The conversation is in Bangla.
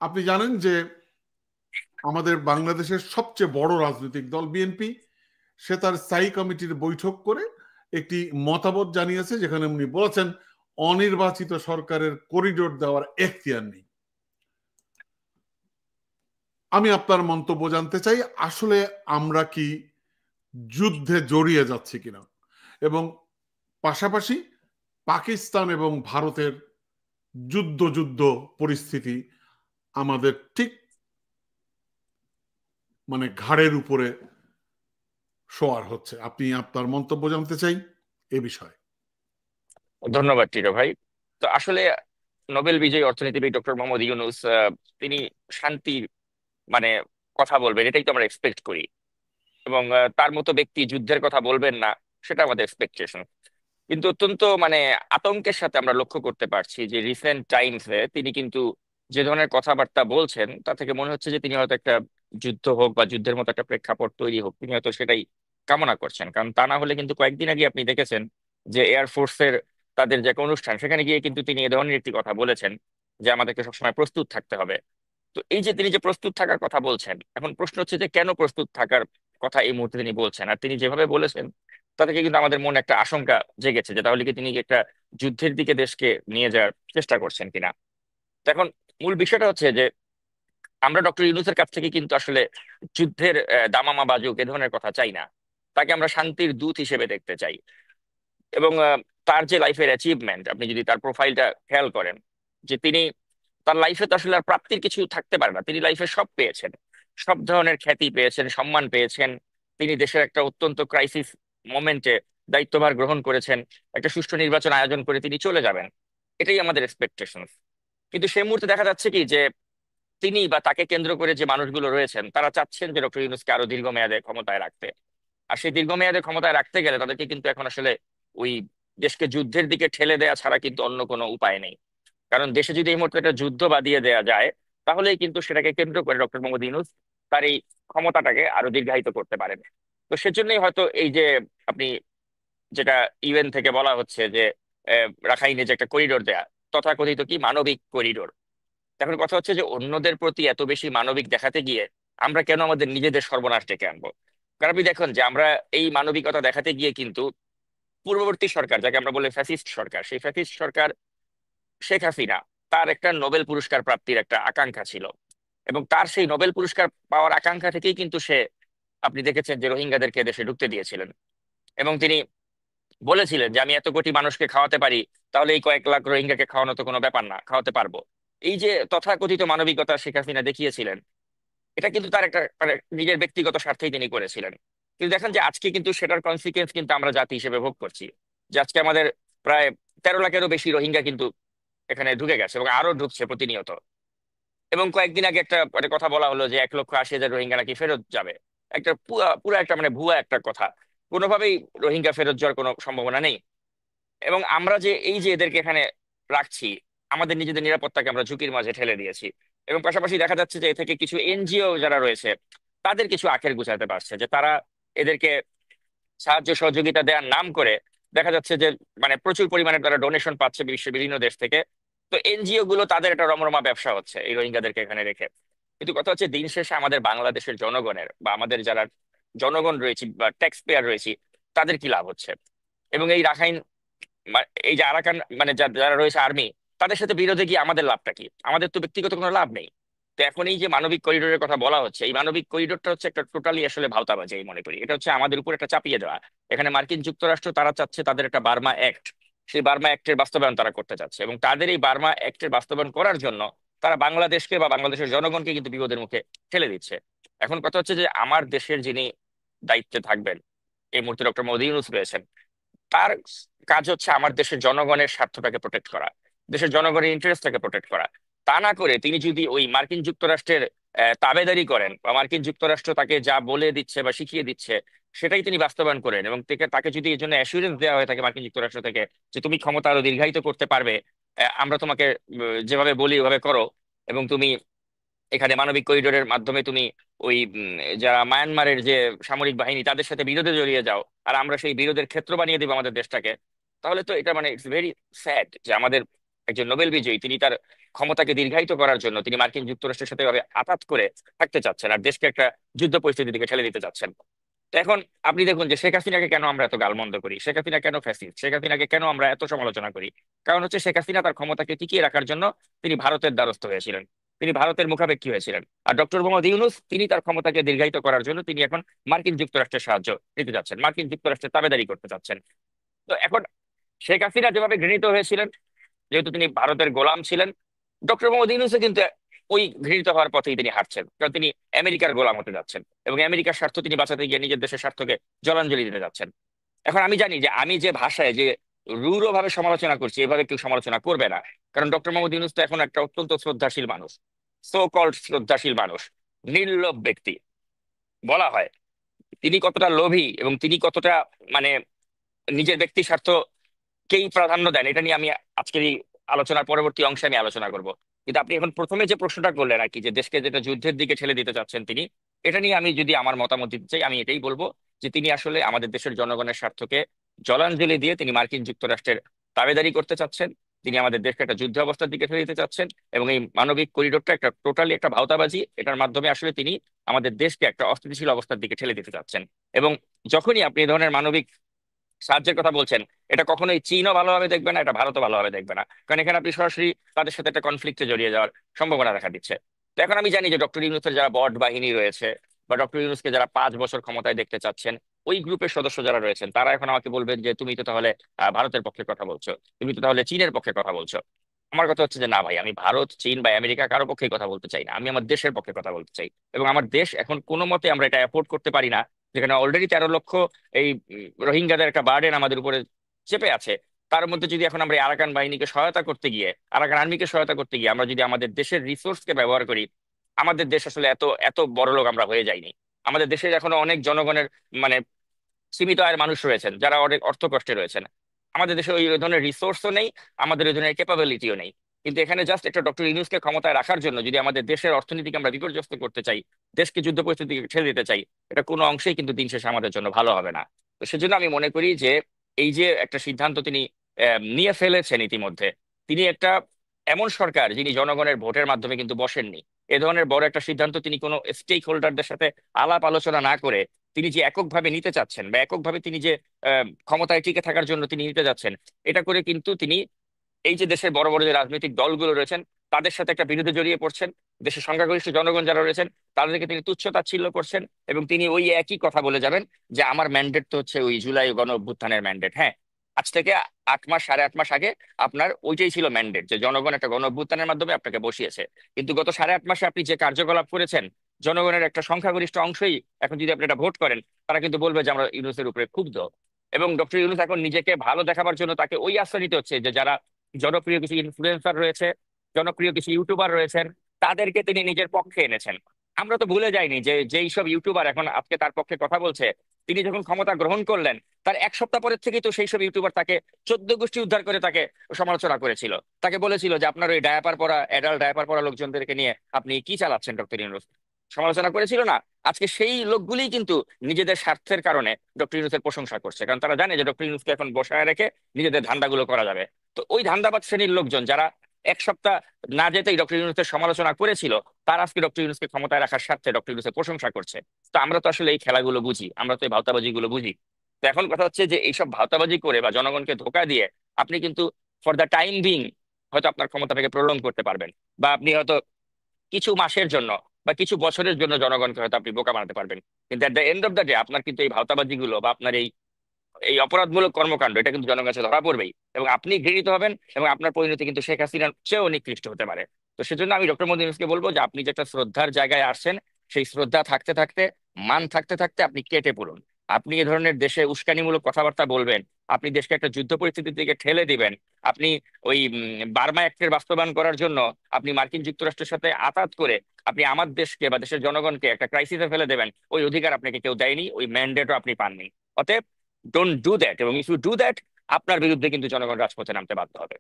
আপনি জানেন যে আমাদের বাংলাদেশের সবচেয়ে বড় রাজনৈতিক দল বিএনপি, সে তার স্থায়ী কমিটির বৈঠক করে একটি মতামত জানিয়েছে, যেখানে উনি বলেছেন অনির্বাচিত সরকারের করিডোর দেওয়ার এখতিয়ার নেই। আমি আপনার মন্তব্য জানতে চাই, আসলে আমরা কি যুদ্ধে জড়িয়ে যাচ্ছি কিনা, এবং পাশাপাশি পাকিস্তান এবং ভারতের যুদ্ধ যুদ্ধ পরিস্থিতি আমাদের ঠিক মানে ঘাড়ের উপরে শোয়ার হচ্ছে। আপনি আপনার মন্তব্য জানতে চাই এ বিষয়ে। ধন্যবাদ টিটো ভাই। তো আসলে নোবেল বিজয়ী অর্থনীতিবিদ ডক্টর মোহাম্মদ ইউনূস তিনি শান্তির মানে কথা বলবেন, এটাই তো আমরা এক্সপেক্ট করি। এবং তার মতো ব্যক্তি যুদ্ধের কথা বলবেন না, সেটা আমাদের এক্সপেকটেশন। কিন্তু অত্যন্ত আতঙ্কের সাথে আমরা লক্ষ্য করতে পারছি যে রিসেন্ট টাইমসে তিনি কিন্তু যে ধরনের কথাবার্তা বলছেন, তা থেকে মনে হচ্ছে যে তিনি হয়তো একটা যুদ্ধ হোক বা যুদ্ধের মতো একটা প্রেক্ষাপট তৈরি হোক, তিনি হয়তো সেটাই কামনা করছেন। কারণ তা না হলে কিন্তু কয়েকদিন আগে আপনি দেখেছেন যে এয়ারফোর্সের তাদের যে একটা অনুষ্ঠান, সেখানে গিয়ে কিন্তু তিনি এ ধরনের একটি কথা বলেছেন যে আমাদেরকে সবসময় প্রস্তুত থাকতে হবে। তো এই যে তিনি যে প্রস্তুত থাকার কথা বলছেন, এখন প্রশ্ন হচ্ছে যে কেন প্রস্তুত থাকার কথা এই মুহূর্তে তিনি বলছেন। আর তিনি যেভাবে বলেছেন তা থেকে কিন্তু আমাদের মনে একটা আশঙ্কা জেগেছে যে তাহলে কি তিনি কি একটা যুদ্ধের দিকে দেশকে নিয়ে যাওয়ার চেষ্টা করছেন কিনা। তো এখন মূল বিষয়টা হচ্ছে যে আমরা ডক্টর ইউনূসের কাছ থেকে কিন্তু আসলে যুদ্ধের দামামা বাজুক এ ধরনের কথা চাই না। তাকে আমরা শান্তির দূত হিসেবে দেখতে চাই। এবং তার যে লাইফের অ্যাচিভমেন্ট, আপনি যদি তার প্রোফাইলটা খেয়াল করেন, যে তিনি তার লাইফে তো আসলে আর প্রাপ্তির কিছু থাকতে পারে না। তিনি লাইফে সব পেয়েছেন, সব ধরনের খ্যাতি পেয়েছেন, সম্মান পেয়েছেন। তিনি দেশের একটা অত্যন্ত ক্রাইসিস মোমেন্টে দায়িত্বভার গ্রহণ করেছেন। একটা সুষ্ঠু নির্বাচন আয়োজন করে তিনি চলে যাবেন, এটাই আমাদের এক্সপেকটেশন। কিন্তু সেই মুহূর্তে দেখা যাচ্ছে কি যে তিনি বা তাকে কেন্দ্র করে যে মানুষগুলো রয়েছেন, তারা চাচ্ছেন যে ডক্টর ইউনূসকে আরো দীর্ঘমেয়াদে ক্ষমতায় রাখতে। আর সেই দীর্ঘমেয়াদে ক্ষমতায় রাখতে গেলে তাদেরকে কিন্তু এখন আসলে ওই দেশকে যুদ্ধের দিকে ঠেলে দেওয়া ছাড়া কিন্তু অন্য কোনো উপায় নেই। কারণ দেশে যদি এই মুহূর্তে একটা যুদ্ধ বাদিয়ে দেওয়া যায়, তাহলেই কিন্তু সেটাকে কেন্দ্র করে ডক্টর মোহাম্মদ ইউনূস তার এই ক্ষমতাটাকে আরো দীর্ঘায়িত করতে পারেন। তো সেজন্যই হয়তো এই যে আপনি যেটা ইউএন থেকে বলা হচ্ছে যে রাখাইনে যে একটা করিডোর দেয়া, তথাকথিত কি মানবিক করিডোর। এখন কথা হচ্ছে যে অন্যদের প্রতি এত বেশি মানবিক দেখাতে গিয়ে আমরা কেন আমাদের নিজেদের সর্বনাশ ডেকে আনবো? কারণ আপনি দেখুন যে আমরা এই মানবিকতা দেখাতে গিয়ে কিন্তু পূর্ববর্তী সরকার, যাকে আমরা বলি ফ্যাসিস্ট সরকার, সেই ফ্যাসিস্ট সরকার শেখ হাসিনা, তার একটা নোবেল পুরস্কার প্রাপ্তির একটা আকাঙ্ক্ষা ছিল। এবং তার সেই নোবেল পুরস্কার পাওয়ার আকাঙ্ক্ষা থেকেই কিন্তু সে, আপনি দেখেছেন যে রোহিঙ্গাদেরকে দেশে ঢুকতে দিয়েছিলেন। এবং তিনি বলেছিলেন যে আমি এত কোটি মানুষকে খাওয়াতে পারি, তাহলে এই কয়েক লাখ রোহিঙ্গাকে খাওয়ানো তো কোনো ব্যাপার না, খাওয়াতে পারবো। এই যে তথাকথিত মানবিকতা শেখ হাসিনা দেখিয়েছিলেন, এটা কিন্তু তার একটা নিজের ব্যক্তিগত স্বার্থেই তিনি করেছিলেন। কিন্তু দেখেন যে আজকে কিন্তু সেটার কনসিকুয়েন্স কিন্তু আমরা জাতি হিসেবে ভোগ করছি। যে আজকে আমাদের প্রায় 13 লাখেরও বেশি রোহিঙ্গা কিন্তু এখানে ঢুকে গেছে এবং আরো ঢুকছে প্রতিনিয়ত। এবং কয়েকদিন আগে একটা কথা বলা হলো যে 1,80,000 রোহিঙ্গা নাকি ফেরত যাবে। একটা পুরা পুরা একটা ভুয়া একটা কথা। কোনোভাবেই রোহিঙ্গা ফেরত যাওয়ার কোনো সম্ভাবনা নেই। এবং আমরা যে এই যে এদেরকে এখানে রাখছি, আমাদের নিজেদের নিরাপত্তাকে আমরা ঝুঁকির মাঝে ঠেলে দিয়েছি। এবং পাশাপাশি দেখা যাচ্ছে যে এ থেকে কিছু এনজিও যারা রয়েছে, তাদের কিছু আখের গুছাতে পারছে যে তারা এদেরকে সাহায্য সহযোগিতা দেওয়ার নাম করে দেখা যাচ্ছে যে প্রচুর পরিমাণে তারা ডোনেশন পাচ্ছে বিশ্বের বিভিন্ন দেশ থেকে। তো এনজিও গুলো তাদের একটা রমরমা ব্যবসা হচ্ছে এই রোহিঙ্গাদেরকে এখানে রেখে। কিন্তু কথা হচ্ছে দিন শেষে আমাদের বাংলাদেশের জনগণের বা আমাদের যারা জনগণ রয়েছে বা ট্যাক্স পেয়ার রয়েছে, তাদের কি লাভ হচ্ছে? এবং এই রাখাইন এই যে আরাকান যারা রয়েছে আর্মি, তাদের সাথে বিরোধে গিয়ে আমাদের লাভটা কি? আমাদের তো ব্যক্তিগত কোনো লাভ নেই। তো এখন এই যে মানবিক করিডোরের কথা বলা হচ্ছে, এই মানবিক করিডোরটা হচ্ছে একটা টোটালি আসলে ভাওতাবাজি আমি মনে করি। এটা হচ্ছে আমাদের উপর একটা চাপিয়ে দেওয়া। এখানে মার্কিন যুক্তরাষ্ট্র তারা চাচ্ছে তাদের একটা বার্মা অ্যাক্ট, সেই বার্মা অ্যাক্টের বাস্তবায়ন তারা করতে চাচ্ছে। এবং তাদের এই বার্মা অ্যাক্টের বাস্তবায়ন করার জন্য তারা বাংলাদেশকে বা বাংলাদেশের জনগণকে কিন্তু বিপদের মুখে ঠেলে দিচ্ছে। এখন কথা হচ্ছে যে আমার দেশের যিনি দায়িত্বে থাকবেন, এই মুহূর্তে ডক্টর মোদী ইউনূস রয়েছেন, তার কাজ হচ্ছে আমার দেশের জনগণের স্বার্থটাকে প্রোটেক্ট করা, দেশের জনগণের ইন্টারেস্টটাকে প্রোটেক্ট করা। তা না করে তিনি যদি ওই মার্কিন যুক্তরাষ্ট্রের তাবেদারি করেন বা মার্কিন যুক্তরাষ্ট্র তাকে যা বলে দিচ্ছে বা শিখিয়ে দিচ্ছে সেটাই তিনি বাস্তবায়ন করেন, এবং তাকে যদি এই জন্য অ্যাসুরেন্স দেওয়া হয়ে থাকে মার্কিন যুক্তরাষ্ট্র থেকে যে তুমি ক্ষমতা আরো দীর্ঘায়িত করতে পারবে, আমরা তোমাকে যেভাবে বলি ওভাবে করো, এবং তুমি এখানে মানবিক করিডোরের মাধ্যমে তুমি ওই যারা মায়ানমারের যে সামরিক বাহিনী তাদের সাথে বিরোধে জড়িয়ে যাও, আর আমরা সেই বিরোধের ক্ষেত্র বানিয়ে দিব আমাদের দেশটাকে, তাহলে তো এটা ইটস ভেরি স্যাড যে আমাদের একজন নোবেল বিজয়ী, তিনি তার ক্ষমতাকে দীর্ঘায়িত করার জন্য তিনি মার্কিন যুক্তরাষ্ট্রের সাথে এভাবে আঘাত করে থাকতে চাচ্ছেন আর দেশকে একটা যুদ্ধ পরিস্থিতির দিকে ঠেলে দিতে চাচ্ছেন। তো এখন আপনি দেখুন যে শেখ হাসিনাকে কেন আমরা এত গালমন্দ করি, শেখ হাসিনা কেন ফ্যাসিস্ট, শেখ হাসিনাকে কেন আমরা এত সমালোচনা করি? কারণ হচ্ছে শেখ হাসিনা তার ক্ষমতাকে টিকিয়ে রাখার জন্য তিনি ভারতের দ্বারস্থ হয়েছিলেন, তিনি ভারতের মুখাপেক্ষী হয়েছিলেন। আর ডক্টর মোহাম্মদ ইউনূস তিনি তার ক্ষমতাকে দীর্ঘায়িত করার জন্য তিনি এখন মার্কিন যুক্তরাষ্ট্রের সাহায্য নিতে যাচ্ছেন, মার্কিন যুক্তরাষ্ট্রের তাবেদারি করতে চাচ্ছেন। তো এখন শেখ হাসিনা যেভাবে ঘৃণিত হয়েছিলেন, যেহেতু তিনি ভারতের গোলাম ছিলেন, ডক্টর মোহাম্মদ ইউনূসও কিন্তু ওই ঘৃণিত হওয়ার পথেই তিনি হাঁটছেন, কারণ তিনি আমেরিকার গোলাম হতে যাচ্ছেন এবং আমেরিকার স্বার্থ তিনি বাঁচাতে গিয়ে নিজের দেশের স্বার্থকে জলাঞ্জলি দিতে যাচ্ছেন। এখন আমি জানি যে আমি যে ভাষায় যে রূঢ় ভাবে সমালোচনা করছি, এভাবে কেউ সমালোচনা করবে না, কারণ ডক্টর মোহাম্মদ ইউনূস তো এখন একটা অত্যন্ত শ্রদ্ধাশীল মানুষ, সো কল্ড শ্রদ্ধাশীল মানুষ, নির্লোভ ব্যক্তি বলা হয়। তিনি কতটা লোভী এবং তিনি কতটা মানে নিজের ব্যক্তি স্বার্থকেই প্রাধান্য দেন, এটা নিয়ে আমি আজকের এই আলোচনার পরবর্তী অংশে আমি আলোচনা করব। কিন্তু আপনি এখন প্রথমে যে প্রশ্নটা করলেন আর কি, যে দেশকে যেটা যুদ্ধের দিকে ঠেলে দিতে চাচ্ছেন তিনি, এটা নিয়ে আমি যদি আমার মতামত দিতে চাই, আমি এটাই বলবো যে তিনি আসলে আমাদের দেশের জনগণের স্বার্থকে জলাঞ্জলি দিয়ে তিনি মার্কিন যুক্তরাষ্ট্রের তাবেদারি করতে চাচ্ছেন, তিনি আমাদের দেশকে একটা যুদ্ধ অবস্থার দিকে ঠেলে দিতে চাচ্ছেন। এবং এই মানবিক করিডোরটা একটা টোটালি একটা ভাওতাবাজি, এটার মাধ্যমে আসলে তিনি আমাদের দেশকে একটা অস্থিতিশীল অবস্থার দিকে ঠেলে দিতে চাচ্ছেন। এবং যখনই আপনি এই ধরনের মানবিক সাহায্যের কথা বলছেন, এটা কখনোই চীনও ভালোভাবে দেখবে না, এটা ভারতও ভালোভাবে দেখবে না, কারণ এখানে আপনি সরাসরি তাদের সাথে একটা কনফ্লিক্টে জড়িয়ে যাওয়ার সম্ভাবনা দেখা দিচ্ছে। তো এখন আমি জানি যে ডক্টর ইউনূসের যারা বট বাহিনী রয়েছে বা ডক্টর ইউনূসকে যারা 5 বছর ক্ষমতায় দেখতে চাচ্ছেন, ওই গ্রুপের সদস্য যারা রয়েছেন, তারা এখন আমাকে বলবেন যে তুমি তো তাহলে ভারতের পক্ষে কথা বলছো, তুমি তো তাহলে চীনের পক্ষে কথা বলছো। আমার কথা হচ্ছে যে না ভাই, আমি ভারত, চীন বা আমেরিকা কারো পক্ষে কথা বলতে চাই না, আমি আমার দেশের পক্ষে কথা বলতে চাই। এবং আমার দেশ এখন কোনো মতে আমরা এটা অ্যাফোর্ড করতে পারি না, যেখানে অলরেডি 13 লক্ষ এই রোহিঙ্গাদের একটা বার্ডেন আমাদের উপরে চেপে আছে। তার মধ্যে যদি এখন আমরা এই আরাকান বাহিনীকে সহায়তা করতে গিয়ে, আরাকান আর্মিকে সহায়তা করতে গিয়ে আমরা যদি আমাদের দেশের রিসোর্সকে ব্যবহার করি, আমাদের দেশ আসলে এত এত বড় লোক আমরা হয়ে যাইনি। আমাদের দেশের এখনো অনেক জনগণের মানে সীমিত আয়ের মানুষ রয়েছেন যারা অনেক অর্থ কষ্টে রয়েছেন। আমাদের দেশে ওই ধরনের রিসোর্সও নেই, আমাদের ওই ধরনের ক্যাপাবিলিটিও নেই। কিন্তু এখানে জাস্ট একটা ডক্টর ইউনূসকে ক্ষমতায় রাখার জন্য যদি আমাদের দেশের অর্থনীতিকে আমরা বিপর্যস্ত করতে চাই, দেশকে যুদ্ধ পরিস্থিতিকে ঠেলে দিতে চাই, এটা কোনো অংশেই কিন্তু দিন শেষে আমাদের জন্য ভালো হবে না। তো সেজন্য আমি মনে করি যে এই যে একটা সিদ্ধান্ত তিনি নিয়ে ফেলেছেন ইতিমধ্যে, তিনি একটা এমন সরকার যিনি জনগণের ভোটের মাধ্যমে কিন্তু বসেননি। এ ধরনের বড় একটা সিদ্ধান্ত তিনি কোনো স্টেক হোল্ডারদের সাথে আলাপ আলোচনা না করে তিনি যে এককভাবে নিতে চাচ্ছেন বা এককভাবে তিনি যে ক্ষমতায় টিকে থাকার জন্য তিনি নিতে যাচ্ছেন, এটা করে কিন্তু তিনি এই যে দেশের বড় বড় যে রাজনৈতিক দলগুলো রয়েছেন তাদের সাথে একটা বিরোধে জড়িয়ে পড়ছেন, দেশের সংখ্যাগরিষ্ঠ জনগণ যারা রয়েছেন তাদেরকে তিনি তুচ্ছ তাচ্ছিল্য করছেন। এবং তিনি ওই একই কথা বলে যাবেন যে আমার ম্যান্ডেট তো হচ্ছে ওই জুলাই গণ অভ্যুত্থানের ম্যান্ডেট। হ্যাঁ, আজ থেকে 8 মাস 8.5 মাস আগে আপনার ওইটাই ছিল ম্যান্ডেট, যে জনগণ একটা গণ অভ্যুত্থানের মাধ্যমে আপনাকে বসিয়েছে। কিন্তু গত 8.5 মাসে আপনি যে কার্যকলাপ করেছেন, জনগণের একটা সংখ্যাগরিষ্ঠ অংশই এখন যদি আপনি এটা ভোট করেন, তারা কিন্তু বলবে যে আমরা ইউনূসের উপরে ক্ষুব্ধ। এবং ডক্টর ইউনূস এখন নিজেকে ভালো দেখাবার জন্য তাকে ওই আশ্রয় নিতে হচ্ছে যে যারা জনপ্রিয় কিছু ইনফ্লুয়েন্সার রয়েছে, জনপ্রিয় কিছু ইউটিউবার রয়েছেন, তাদেরকে তিনি নিজের পক্ষে এনেছেন। আমরা তো ভুলে যাইনি যে যেই সব ইউটিউবার এখন আজকে তার পক্ষে কথা বলছে, তিনি যখন ক্ষমতা গ্রহণ করলেন তার 1 সপ্তাহ পরের থেকেই তো সেই সব ইউটিউবার তাকে 14 গোষ্ঠী উদ্ধার করে তাকে সমালোচনা করেছিল, তাকে বলেছিল যে আপনার ওই ডায়াপার পরা অ্যাডাল্ট ডায়াপার পরা লোকজনদেরকে নিয়ে আপনি কি চালাচ্ছেন ডক্টর ইউনূস, সমালোচনা করেছিল না? আজকে সেই লোকগুলি কিন্তু নিজেদের স্বার্থের কারণে ডক্টর ইউনূসের প্রশংসা করছে, কারণ তারা জানে যে ডক্টর ইউনূসকে এখন বসায় রেখে নিজেদের ধান্দাগুলো করা যাবে। তো ওই ধান্দাবাজ শ্রেণীর লোকজন যারা 1 সপ্তাহ না যেতেই ডক্টর ইউনূসের সমালোচনা করেছিল, তারা আজকে ডক্টর ইউনূসকে ক্ষমতায় রাখার স্বার্থে ডক্টর ইউনূসের প্রশংসা করছে। তো আমরা তো আসলে এই খেলাগুলো বুঝি, আমরা তো এই ভাওতাবাজি গুলো বুঝি। তো এখন কথা হচ্ছে যে এইসব ভাওতাবাজি করে বা জনগণকে ধোঁকা দিয়ে আপনি কিন্তু ফর দ্য টাইম বিং হয়তো আপনার ক্ষমতাটাকে প্রলং করতে পারবেন, বা আপনি হয়তো কিছু মাসের জন্য বা কিছু বছরের জন্য জনগণকে হয়তো আপনি বোকা বানাতে পারবেন। কিন্তু at the end of the day আপনার কিন্তু এই ভাওতাবাজি গুলো বা আপনার এই এই অপরাধমূলক কর্মকাণ্ড এটা কিন্তু জনগণের কাছে ধরা পড়বেই, এবং আপনি ঘৃণিত হবেন এবং আপনার পরিণতি কিন্তু শেখ হাসিনার চেয়েও নিকৃষ্ট হতে পারে। তো সেজন্য আমি ডক্টর মোদী ইউনূসকে বলবো যে আপনি যে একটা শ্রদ্ধার জায়গায় আসছেন, সেই শ্রদ্ধা থাকতে থাকতে, মান থাকতে থাকতে আপনি কেটে পড়ুন। আপনি এ ধরনের দেশে উস্কানিমূলক কথাবার্তা বলবেন, আপনি দেশকে একটা যুদ্ধ পরিস্থিতির দিকে ঠেলে দিবেন, আপনি ওই বার্মা অ্যাক্টের বাস্তবায়ন করার জন্য আপনি মার্কিন যুক্তরাষ্ট্রের সাথে আতাত করে আপনি আমার দেশকে বা দেশের জনগণকে একটা ক্রাইসিসে ফেলে দেবেন, ওই অধিকার আপনাকে কেউ দেয়নি, ওই ম্যান্ডেটও আপনি পাননি। অতএব ডোন্ট ডু দ্যাট, এবং ইফ ইউ ডু দ্যাট আপনার বিরুদ্ধে কিন্তু জনগণ রাজপথে নামতে বাধ্য হবে।